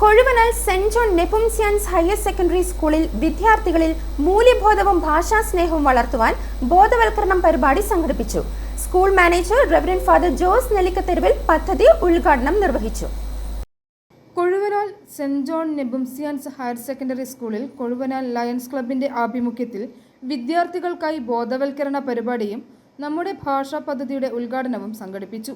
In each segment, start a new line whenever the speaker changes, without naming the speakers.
Kozhuvanal saint John Nepomucene's higher secondary സ്കൂളിൽ വിദ്യാർത്ഥികളിൽ മൂല്യബോധവും ഭാഷാസ്നേഹവും വളർത്തുവാൻ ബോധവൽക്കരണം പരിപാടി സംഘടിപ്പിച്ചു. School manager reverend father Jose Nellikkatheruvil പദ്ധതി ഉദ്ഘാടനം നിർവഹിച്ചു.
Kozhuvanal saint John Nepomucene's higher secondary സ്കൂളിൽ കൊഴുവനാൽ ലയൺസ് ക്ലബിന്റെ ആഭിമുഖ്യത്തിൽ വിദ്യാർത്ഥികൾക്കായി ബോധവൽക്കരണ പരിപാടിയും നമ്മുടെ ഭാഷാ പദ്ധതിയുടെ ഉദ്ഘാടനവും സംഘടിപ്പിച്ചു.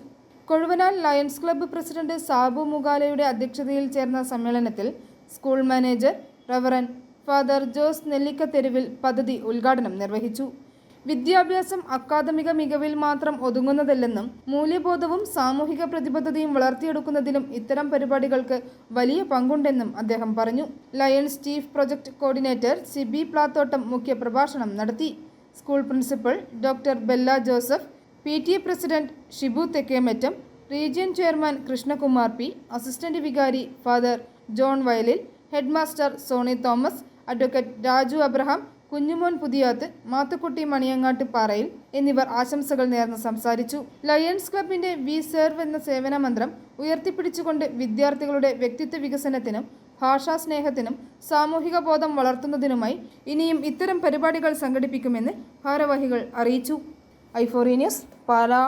Kozhuvanal lions club president Sabu മുഗാലയുടെ അധ്യക്ഷതയിൽ ചേർന്ന സമ്മേളനത്തിൽ school manager reverend father Jose Nellikkatheruvil പദ്ധതി ഉദ്ഘാടനം നിർവഹിച്ചു. വിദ്യാഭ്യാസം അക്കാദമിക മികവിൽ മാത്രം ഒതുങ്ങുന്നതല്ലെന്നും മൂല്യബോധവും സാമൂഹിക പ്രതിബദ്ധതയും വളർത്തിയെടുക്കുന്നതിലും ഇത്തരം പരിപാടികൾക്ക് വലിയ പങ്കുണ്ടെന്നും അദ്ദേഹം പറഞ്ഞു. Lions chief project coordinator Sibi Plathottam മുഖ്യപ്രഭാഷണം നടത്തി. School principal doctor Bella Joseph, PTA president Shibu Thekkemattam, region chairman Krishnakumar P, assistant vicar father John Vayalil, headmaster Soni Thomas, advocate Raju Abraham, Kunjumon Puthiyath, Mathukutty Maniyangatt Parayil എന്നിവർ ആശംസകൾ നേർന്ന് സംസാരിച്ചു. ലയൺസ് ക്ലബിന്റെ വി സെർവ് എന്ന സേവന മന്ത്രം ഉയർത്തിപ്പിടിച്ചുകൊണ്ട് വിദ്യാർത്ഥികളുടെ വ്യക്തിത്വ വികസനത്തിനും ഭാഷാസ്നേഹത്തിനും സാമൂഹിക ബോധം വളർത്തുന്നതിനുമായി ഇനിയും ഇത്തരം പരിപാടികൾ സംഘടിപ്പിക്കുമെന്ന് ഭാരവാഹികൾ അറിയിച്ചു. i4 news, Pala.